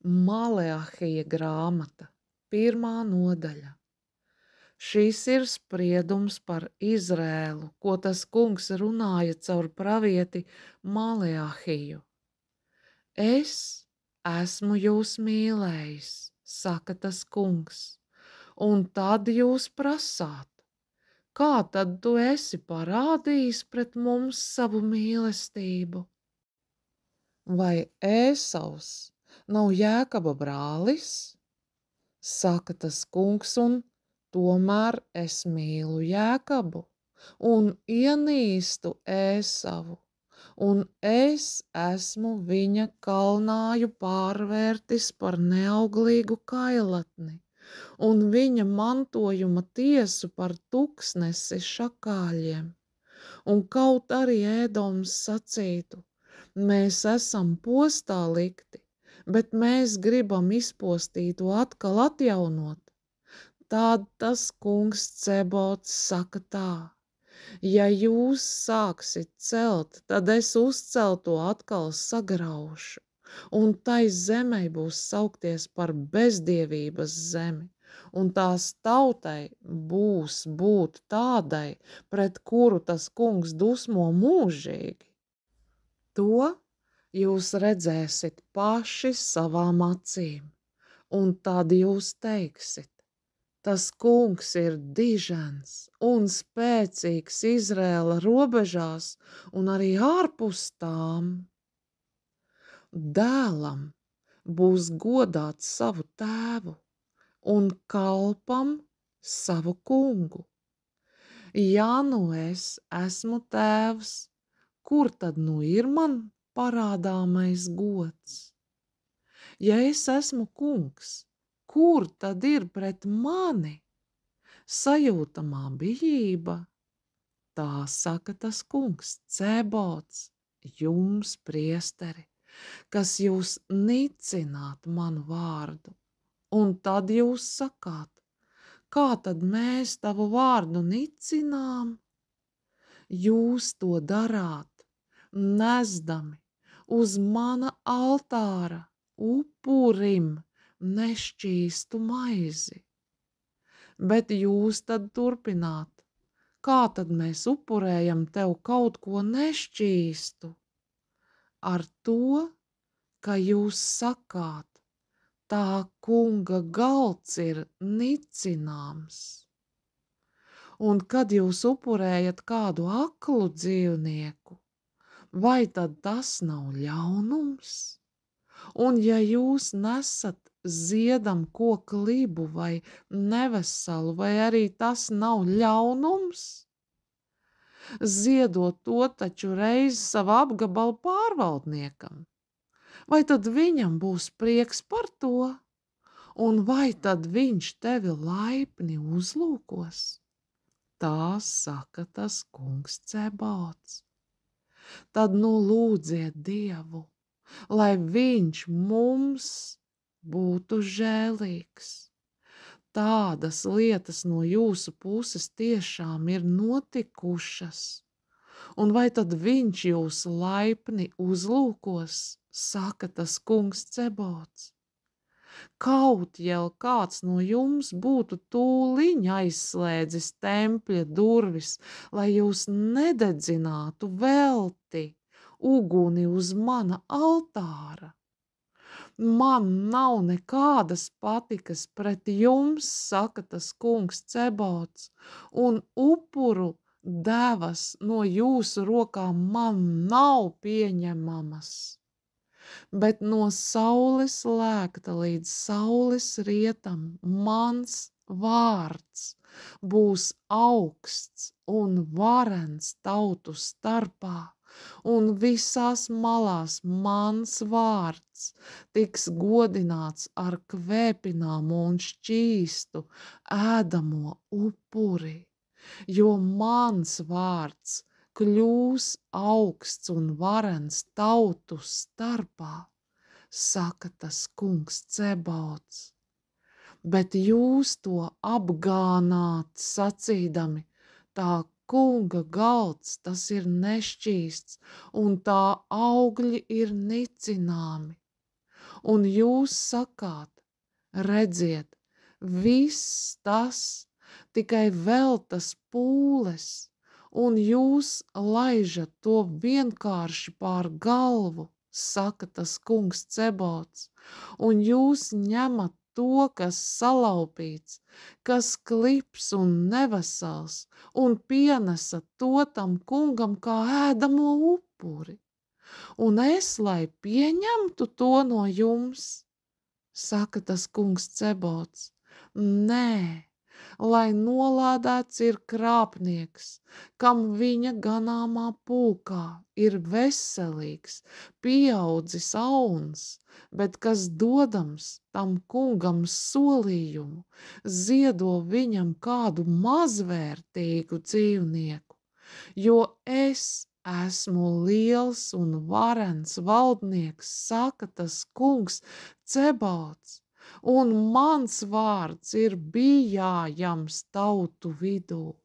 Maleahija grāmata, 1. nodaļa. Šis ir spriedums par Izrēlu, ko tas kungs runāja caur pravieti Maleahiju. Es esmu jūs mīlējis, saka tas kungs, un tad jūs prasāt, kā tad tu esi parādījis pret mums savu mīlestību? Vai Ēsavs nav Jēkaba brālis? Saka tas kungs, un tomēr es mīlu Jēkabu un ienīstu Ēsavu, un es esmu viņa kalnāju pārvērtis par neauglīgu kailatni, un viņa mantojuma tiesu par tuksnesi šakāļiem. Un kaut arī Ēdoms sacītu, mēs esam postā likti, bet mēs gribam izpostīto atkal atjaunot. Tad tas kungs Cebots saka tā: ja jūs sāksit celt, tad es uzcelto atkal sagraušu, un tai zemei būs saukties par bezdievības zemi, un tās tautai būs būt tādai, pret kuru tas kungs dusmo mūžīgi. To jūs redzēsit paši savām acīm, un tad jūs teiksit: tas kungs ir dižens un spēcīgs Izrēla robežās un arī ārpus tām. Dēlam būs godāt savu tēvu un kalpam savu kungu. Ja nu es esmu tēvs, kur tad nu ir man parādāmais gods? Ja es esmu kungs, kur tad ir pret mani sajūtamā bijība? Tā saka tas kungs Cebots, jums priesteri, kas jūs nicināt manu vārdu. Un tad jūs sakāt: kā tad mēs tavu vārdu nicinām? Jūs to darāt, nesdami uz mana altāra upurim nešķīstu maizi. Bet jūs tad turpināt: kā tad mēs upurējam tev kaut ko nešķīstu? Ar to, ka jūs sakāt, tā kunga galds ir nicināms. Un kad jūs upurējat kādu aklu dzīvnieku, vai tad tas nav ļaunums? Un ja jūs nesat ziedam koka libu vai neveselu, vai arī tas nav ļaunums? Ziedot to taču reiz savu apgabalu pārvaldniekam, vai tad viņam būs prieks par to? Un vai tad viņš tevi laipni uzlūkos? Tā saka tas kungs Cebots. Tad nu lūdziet Dievu, lai viņš mums būtu žēlīgs. Tādas lietas no jūsu puses tiešām ir notikušas. Un vai tad viņš jūs laipni uzlūkos, saka tas kungs Cebots. Kaut jau kāds no jums būtu tūliņ aizslēdzis tempļa durvis, lai jūs nededzinātu velti uguni uz mana altāra. Man nav nekādas patikas pret jums, saka tas kungs Cebots, un upuru devas no jūsu rokām man nav pieņemamas. Bet no saules lēkta līdz saules rietam mans vārds būs augsts un varens tautu starpā, un visās malās mans vārds tiks godināts ar kvēpināmo un šķīstu ēdamo upuri, jo mans vārds kļūs augsts un varens tautu starpā, saka tas kungs Cebots. Bet jūs to apgānāt sacīdami: tā kunga galds, tas ir nešķīsts, un tā augļi ir nicināmi. un jūs sakāt, redziet, viss tas tikai veltas pūles, un jūs laižat to vienkārši pār galvu, saka tas kungs Cebots, un jūs ņemat to, kas salaupīts, kas klips un nevesels, un pienesat to tam kungam kā ēdamo upuri. Un es, lai pieņemtu to no jums, saka tas kungs Cebots, nē, lai nolādēts ir krāpnieks, kam viņa ganāmā pulkā ir veselīgs, pieaudzis auns, bet kas dodams tam kungam solījumu, ziedo viņam kādu mazvērtīgu dzīvnieku, jo es esmu liels un varens valdnieks, saka tas kungs Cebots, un mans vārds ir bijājams tautu vidū.